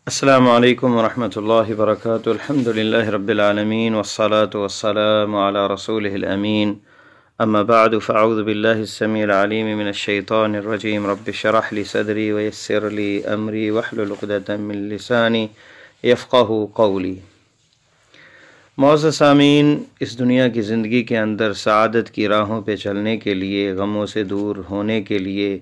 السلام علیکم ورحمۃ اللہ وبرکاتہ الحمد للہ رب العالمین والصلاة والسلام علی رسولہ الامین اما بعد فاعوذ باللہ السمیع العلیم من الشیطان الرجیم رب اشرح لی صدری ویسر لی امری واحلل عقدۃ من لسانی یفقہوا قولی۔ معزز سامعین، اس دنیا کی زندگی کے اندر سعادت کی راہوں پہ چلنے کے لیے، غموں سے دور ہونے کے لیے،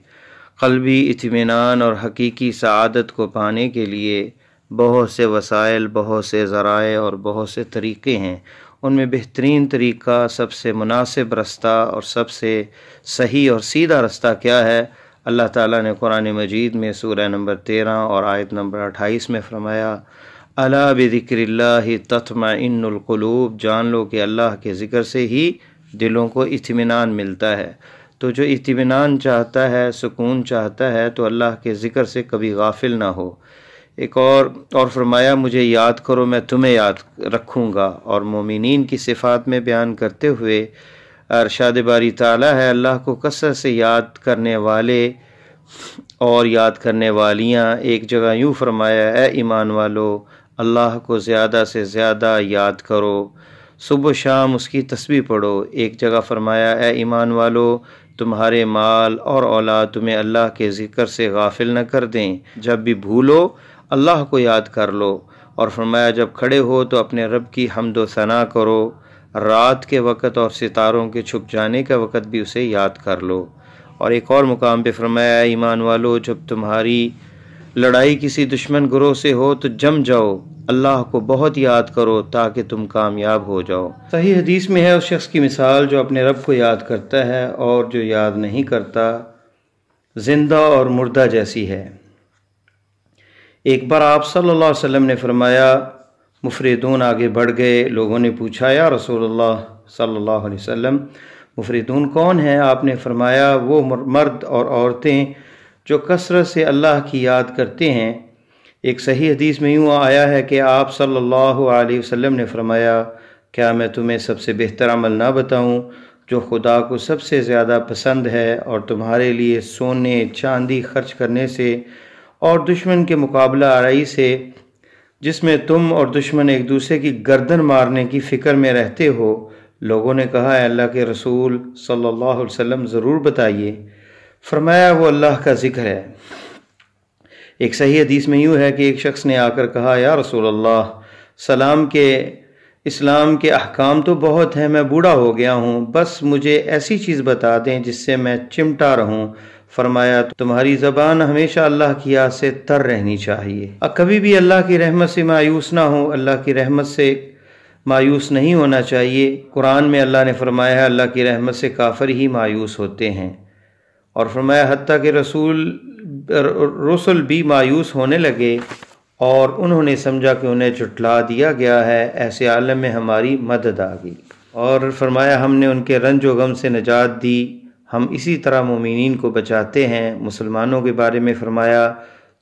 قلبی اطمینان اور حقیقی سعادت کو پانے کے لیے بہت سے وسائل، بہت سے ذرائع اور بہت سے طریقے ہیں۔ ان میں بہترین طریقہ، سب سے مناسب رستہ اور سب سے صحیح اور سیدھا رستہ کیا ہے؟ اللہ تعالیٰ نے قرآن مجید میں سورہ نمبر 13 اور آیت نمبر 28 میں فرمایا، الا بذکر اللہ تطمئن القلوب، جان لو کہ اللہ کے ذکر سے ہی دلوں کو اطمینان ملتا ہے۔ تو جو اطمینان چاہتا ہے، سکون چاہتا ہے، تو اللہ کے ذکر سے کبھی غافل نہ ہو۔ ایک اور فرمایا، مجھے یاد کرو میں تمہیں یاد رکھوں گا۔ اور مومنین کی صفات میں بیان کرتے ہوئے ارشاد باری تعالیٰ ہے، اللہ کو کثرت سے یاد کرنے والے اور یاد کرنے والیاں۔ ایک جگہ یوں فرمایا، اے ایمان والو، اللہ کو زیادہ سے زیادہ یاد کرو، صبح و شام اس کی تسبیح پڑھو۔ ایک جگہ فرمایا، اے ایمان والو، تمہارے مال اور اولاد تمہیں اللہ کے ذکر سے غافل نہ کر دیں، جب بھی بھولو اللہ کو یاد کر لو۔ اور فرمایا، جب کھڑے ہو تو اپنے رب کی حمد و ثنا کرو، رات کے وقت اور ستاروں کے چھپ جانے کا وقت بھی اسے یاد کر لو۔ اور ایک اور مقام پہ فرمایا، اے ایمان والو، جب تمہاری لڑائی کسی دشمن گروہ سے ہو تو جم جاؤ، اللہ کو بہت یاد کرو تاکہ تم کامیاب ہو جاؤ۔ صحیح حدیث میں ہے، اس شخص کی مثال جو اپنے رب کو یاد کرتا ہے اور جو یاد نہیں کرتا، زندہ اور مردہ جیسی ہے۔ ایک بار آپ صلی اللہ علیہ وسلم نے فرمایا، مفردون آگے بڑھ گئے۔ لوگوں نے پوچھا، یا رسول اللہ صلی اللہ علیہ وسلم، مفردون کون ہیں؟ آپ نے فرمایا، وہ مرد اور عورتیں جو کثرت سے اللہ کی یاد کرتے ہیں۔ ایک صحیح حدیث میں یوں آیا ہے کہ آپ صلی اللہ علیہ وسلم نے فرمایا، کیا میں تمہیں سب سے بہتر عمل نہ بتاؤں جو خدا کو سب سے زیادہ پسند ہے، اور تمہارے لیے سونے چاندی خرچ کرنے سے اور دشمن کے مقابلہ آرائی سے، جس میں تم اور دشمن ایک دوسرے کی گردن مارنے کی فکر میں رہتے ہو؟ لوگوں نے کہا، اے اللہ کے رسول صلی اللہ علیہ وسلم، ضرور بتائیے۔ فرمایا، وہ اللہ کا ذکر ہے۔ ایک صحیح حدیث میں یوں ہے کہ ایک شخص نے آ کر کہا، یا رسول اللہ، اسلام کے احکام تو بہت ہیں، میں بوڑھا ہو گیا ہوں، بس مجھے ایسی چیز بتا دیں جس سے میں چمٹا رہوں۔ فرمایا، تمہاری زبان ہمیشہ اللہ کی یاد سے تر رہنی چاہیے، کبھی بھی اللہ کی رحمت سے مایوس نہ ہو، اللہ کی رحمت سے مایوس نہیں ہونا چاہیے۔ قرآن میں اللہ نے فرمایا ہے، اللہ کی رحمت سے کافر ہی مایوس ہوتے ہیں۔ اور فرمایا، حتیٰ کہ رسل بھی مایوس ہونے لگے اور انہوں نے سمجھا کہ انہیں جھٹلا دیا گیا ہے، ایسے عالم میں ہماری مدد آ گئی۔ اور فرمایا، ہم نے ان کے رنج و غم سے نجات دی، ہم اسی طرح مومنین کو بچاتے ہیں۔ مسلمانوں کے بارے میں فرمایا،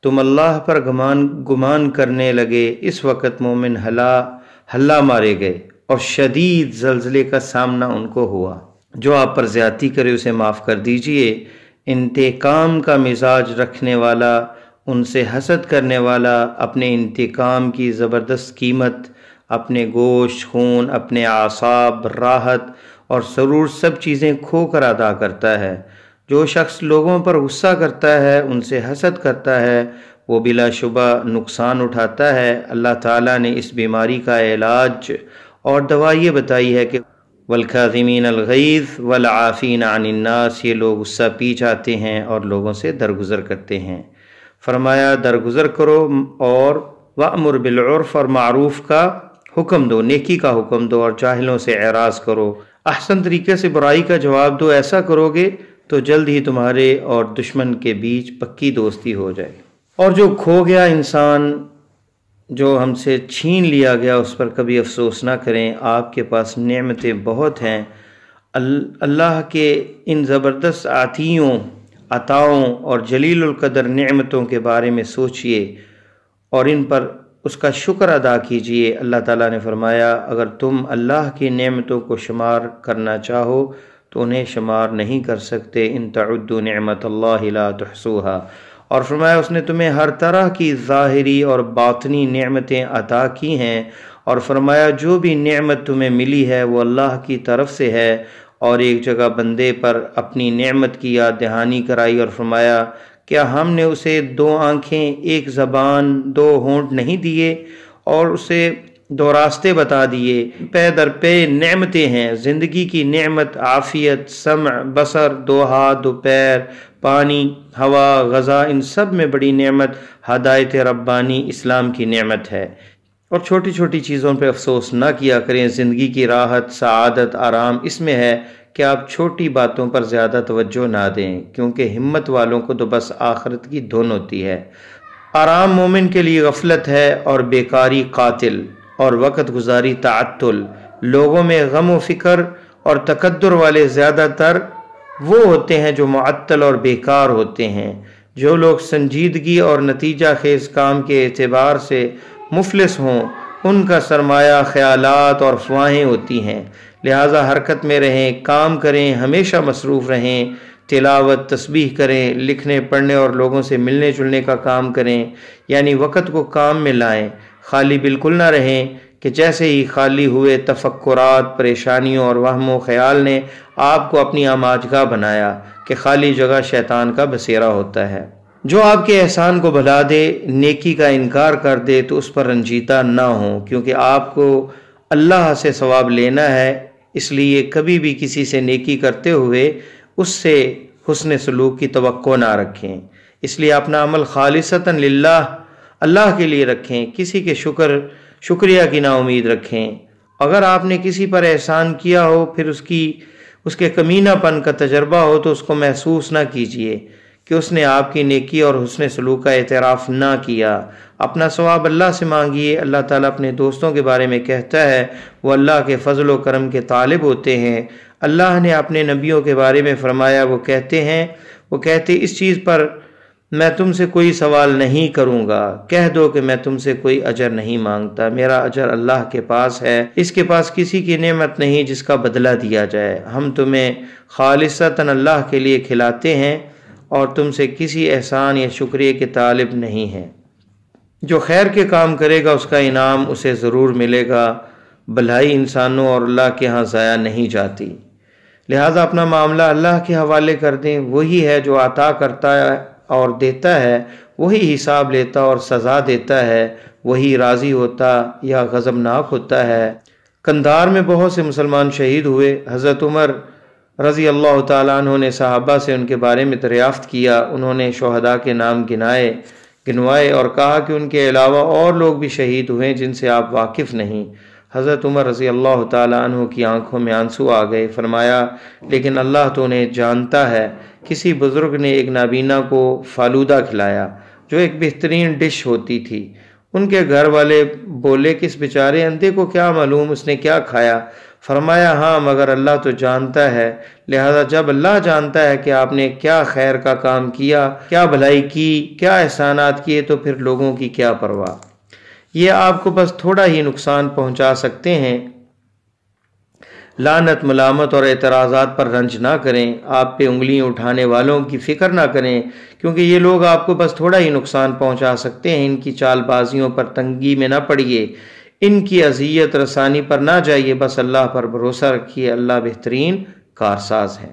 تم اللہ پر گمان کرنے لگے، اس وقت مومن ہلا مارے گئے اور شدید زلزلے کا سامنا ان کو ہوا۔ جو آپ پر زیادتی کرے اسے معاف کر دیجئے، انتقام کا مزاج رکھنے والا، ان سے حسد کرنے والا، اپنے انتقام کی زبردست قیمت، اپنے گوشت، خون، اپنے اعصاب، راحت اور سرور سب چیزیں کھو کر ادا کرتا ہے۔ جو شخص لوگوں پر غصہ کرتا ہے، ان سے حسد کرتا ہے، وہ بلا شبہ نقصان اٹھاتا ہے۔ اللہ تعالیٰ نے اس بیماری کا علاج اور دوا یہ بتائی ہے کہ والکاظمین الغیظ والعافین عن الناس، یہ لوگ غصہ پی جاتے ہیں اور لوگوں سے درگزر کرتے ہیں۔ فرمایا، درگزر کرو اور وأمر بالعرف، اور معروف کا حکم دو، نیکی کا حکم دو، اور جاہلوں سے اعراض کرو، احسن طریقے سے برائی کا جواب دو۔ ایسا کرو گے تو جلد ہی تمہارے اور دشمن کے بیچ پکی دوستی ہو جائے۔ اور جو کھو گیا انسان، جو ہم سے چھین لیا گیا، اس پر کبھی افسوس نہ کریں۔ آپ کے پاس نعمتیں بہت ہیں، اللہ کے ان زبردست عطاؤں اور جلیل القدر نعمتوں کے بارے میں سوچئے اور ان پر اس کا شکر ادا کیجئے۔ اللہ تعالیٰ نے فرمایا، اگر تم اللہ کی نعمتوں کو شمار کرنا چاہو تو انہیں شمار نہیں کر سکتے، ان تعدوا نعمت اللہ لا تحصوها۔ اور فرمایا اس نے تمہیں ہر طرح کی ظاہری اور باطنی نعمتیں عطا کی ہیں، اور فرمایا جو بھی نعمت تمہیں ملی ہے وہ اللہ کی طرف سے ہے۔ اور ایک جگہ بندے پر اپنی نعمت کی یاد دہانی کرائی اور فرمایا کیا ہم نے اسے 2 آنکھیں، 1 زبان، 2 ہونٹ نہیں دیے اور اسے 2 راستے بتا دیے؟ پے در پے نعمتیں ہیں، زندگی کی نعمت، عافیت، سمع، بصر، 2 ہاتھ، 2 پیر، پانی، ہوا، غذا، ان سب میں بڑی نعمت ہدایت ربانی اسلام کی نعمت ہے۔ اور چھوٹی چھوٹی چیزوں پہ افسوس نہ کیا کریں، زندگی کی راحت، سعادت، آرام اس میں ہے کہ آپ چھوٹی باتوں پر زیادہ توجہ نہ دیں، کیونکہ ہمت والوں کو تو بس آخرت کی دھن ہوتی ہے۔ آرام مومن کے لیے غفلت ہے اور بیکاری قاتل، اور وقت گزاری تعطل۔ لوگوں میں غم و فکر اور تکدر والے زیادہ تر وہ ہوتے ہیں جو معطل اور بیکار ہوتے ہیں۔ جو لوگ سنجیدگی اور نتیجہ خیز کام کے اعتبار سے مفلس ہوں، ان کا سرمایہ خیالات اور افواہیں ہوتی ہیں۔ لہٰذا حرکت میں رہیں، کام کریں، ہمیشہ مصروف رہیں، تلاوت، تسبیح کریں، لکھنے پڑھنے اور لوگوں سے ملنے جلنے کا کام کریں، یعنی وقت کو کام میں لائیں۔ خالی بالکل نہ رہیں کہ جیسے ہی خالی ہوئے تفکرات، پریشانیوں اور وہم و خیال نے آپ کو اپنی آماجگاہ بنایا کہ خالی جگہ شیطان کا بسیرا ہوتا ہے۔ جو آپ کے احسان کو بھلا دے، نیکی کا انکار کر دے تو اس پر رنجیدہ نہ ہوں، کیونکہ آپ کو اللہ سے ثواب لینا ہے۔ اس لیے کبھی بھی کسی سے نیکی کرتے ہوئے اس سے حسن سلوک کی توقع نہ رکھیں۔ اس لیے اپنا عمل خالصتاً للہ، اللہ کے لیے رکھیں، کسی کے شکریہ کی نا امید رکھیں۔ اگر آپ نے کسی پر احسان کیا ہو، پھر اس کے کمینہ پن کا تجربہ ہو تو اس کو محسوس نہ کیجیے کہ اس نے آپ کی نیکی اور حسن سلوک کا اعتراف نہ کیا۔ اپنا ثواب اللہ سے مانگیے۔ اللہ تعالیٰ اپنے دوستوں کے بارے میں کہتا ہے وہ اللہ کے فضل و کرم کے طالب ہوتے ہیں۔ اللہ نے اپنے نبیوں کے بارے میں فرمایا وہ کہتے اس چیز پر میں تم سے کوئی سوال نہیں کروں گا، کہہ دو کہ میں تم سے کوئی اجر نہیں مانگتا، میرا اجر اللہ کے پاس ہے، اس کے پاس کسی کی نعمت نہیں جس کا بدلہ دیا جائے۔ ہم تمہیں خالصتاً اللہ کے لیے کھلاتے ہیں اور تم سے کسی احسان یا شکریہ کے طالب نہیں ہیں۔ جو خیر کے کام کرے گا اس کا انعام اسے ضرور ملے گا۔ بھلائی انسانوں اور اللہ کے ہاں ضائع نہیں جاتی، لہذا اپنا معاملہ اللہ کے حوالے کر دیں۔ وہی ہے جو عطا کرتا ہے اور دیتا ہے، وہی حساب لیتا اور سزا دیتا ہے، وہی راضی ہوتا یا غضبناک ہوتا ہے۔ کندھار میں بہت سے مسلمان شہید ہوئے۔ حضرت عمر رضی اللہ تعالیٰ عنہ نے صحابہ سے ان کے بارے میں دریافت کیا۔ انہوں نے شہداء کے نام گنوائے اور کہا کہ ان کے علاوہ اور لوگ بھی شہید ہوئے جن سے آپ واقف نہیں۔ حضرت عمر رضی اللہ تعالیٰ عنہ کی آنکھوں میں آنسو آ گئے۔ فرمایا لیکن اللہ تو انہیں جانتا ہے۔ کسی بزرگ نے ایک نابینا کو فالودہ کھلایا جو ایک بہترین ڈش ہوتی تھی۔ ان کے گھر والے بولے کہ اس بیچارے اندھے کو کیا معلوم اس نے کیا کھایا؟ فرمایا ہاں مگر اللہ تو جانتا ہے، لہذا جب اللہ جانتا ہے کہ آپ نے کیا خیر کا کام کیا، کیا بھلائی کی، کیا احسانات کیے، تو پھر لوگوں کی کیا پرواہ۔ یہ آپ کو بس تھوڑا ہی نقصان پہنچا سکتے ہیں۔ لعنت، ملامت اور اعتراضات پر رنج نہ کریں، آپ پہ انگلیاں اٹھانے والوں کی فکر نہ کریں، کیونکہ یہ لوگ آپ کو بس تھوڑا ہی نقصان پہنچا سکتے ہیں۔ ان کی چال بازیوں پر تنگی میں نہ پڑیے، ان کی اذیت رسانی پر نہ جائیے، بس اللہ پر بھروسہ رکھیے، اللہ بہترین کارساز ہے۔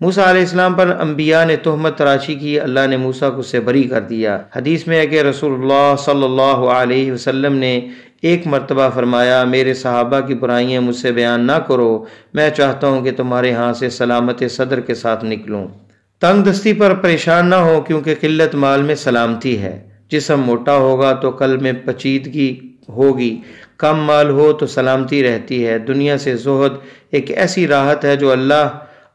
موسیٰ علیہ السلام پر انبیاء نے تہمت تراشی کی، اللہ نے موسیٰ کو اس سے بری کر دیا۔ حدیث میں ہے کہ رسول اللہ صلی اللہ علیہ وسلم نے ایک مرتبہ فرمایا میرے صحابہ کی برائیاں مجھ سے بیان نہ کرو، میں چاہتا ہوں کہ تمہارے ہاں سے سلامت صدر کے ساتھ نکلوں۔ تنگ دستی پر پریشان نہ ہو، کیونکہ قلت مال میں سلامتی ہے۔ جسم موٹا ہوگا تو قلب میں پیچیدگی ہوگی، کم مال ہو تو سلامتی رہتی ہے۔ دنیا سے زہد ایک ایسی راحت ہے جو اللہ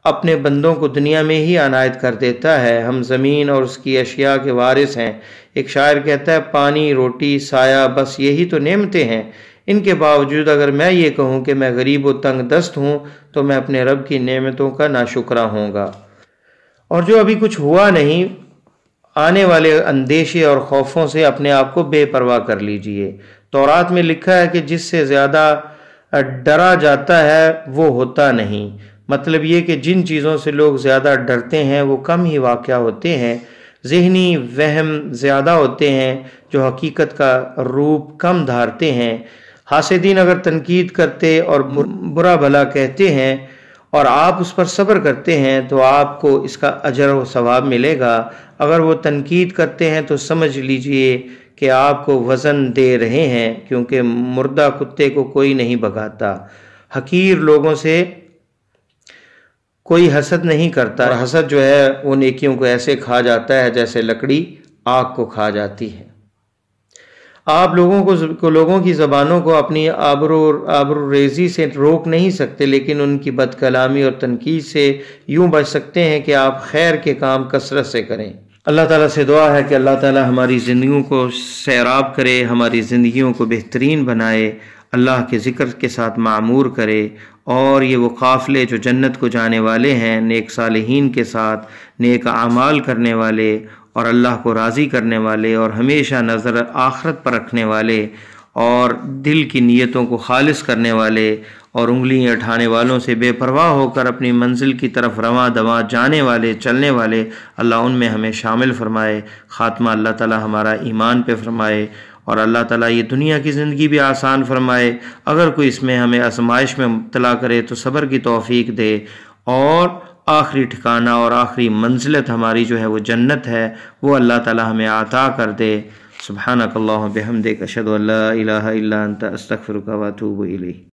اپنے بندوں کو دنیا میں ہی عنایت کر دیتا ہے۔ ہم زمین اور اس کی اشیاء کے وارث ہیں۔ ایک شاعر کہتا ہے پانی، روٹی، سایہ، بس یہی تو نعمتیں ہیں۔ ان کے باوجود اگر میں یہ کہوں کہ میں غریب و تنگ دست ہوں تو میں اپنے رب کی نعمتوں کا ناشکرا ہوں گا۔ اور جو ابھی کچھ ہوا نہیں، آنے والے اندیشے اور خوفوں سے اپنے آپ کو بے پرواہ کر لیجئے۔ تورات میں لکھا ہے کہ جس سے زیادہ ڈرا جاتا ہے وہ ہوتا نہیں۔ مطلب یہ کہ جن چیزوں سے لوگ زیادہ ڈرتے ہیں وہ کم ہی واقع ہوتے ہیں۔ ذہنی وہم زیادہ ہوتے ہیں جو حقیقت کا روپ کم دھارتے ہیں۔ حاسدین اگر تنقید کرتے اور برا بھلا کہتے ہیں اور آپ اس پر صبر کرتے ہیں تو آپ کو اس کا اجر و ثواب ملے گا۔ اگر وہ تنقید کرتے ہیں تو سمجھ لیجئے کہ آپ کو وزن دے رہے ہیں، کیونکہ مردہ کتے کو کوئی نہیں بھگاتا۔ حقیر لوگوں سے کوئی حسد نہیں کرتا، اور حسد جو ہے وہ نیکیوں کو ایسے کھا جاتا ہے جیسے لکڑی آگ کو کھا جاتی ہے۔ آپ لوگوں کی زبانوں کو اپنی آبرو ریزی سے روک نہیں سکتے، لیکن ان کی بد کلامی اور تنقید سے یوں بچ سکتے ہیں کہ آپ خیر کے کام کثرت سے کریں۔ اللہ تعالیٰ سے دعا ہے کہ اللہ تعالیٰ ہماری زندگیوں کو سیراب کرے، ہماری زندگیوں کو بہترین بنائے، اللہ کے ذکر کے ساتھ معمور کرے، اور یہ وہ قافلے جو جنت کو جانے والے ہیں، نیک صالحین کے ساتھ نیک اعمال کرنے والے اور اللہ کو راضی کرنے والے اور ہمیشہ نظر آخرت پر رکھنے والے اور دل کی نیتوں کو خالص کرنے والے اور انگلیاں اٹھانے والوں سے بے پرواہ ہو کر اپنی منزل کی طرف رواں دواں جانے والے چلنے والے اللہ ان میں ہمیں شامل فرمائے۔ خاتمہ اللہ تعالی ہمارا ایمان پہ فرمائے، اور اللہ تعالیٰ یہ دنیا کی زندگی بھی آسان فرمائے، اگر کوئی اس میں ہمیں آزمائش میں مبتلا کرے تو صبر کی توفیق دے، اور آخری ٹھکانہ اور آخری منزلت ہماری جو ہے وہ جنت ہے، وہ اللہ تعالیٰ ہمیں عطا کر دے۔ سبحانک اللہم بحمدک، اشہد ان لا الہ الا انت، استغفرک و اتوب الیک۔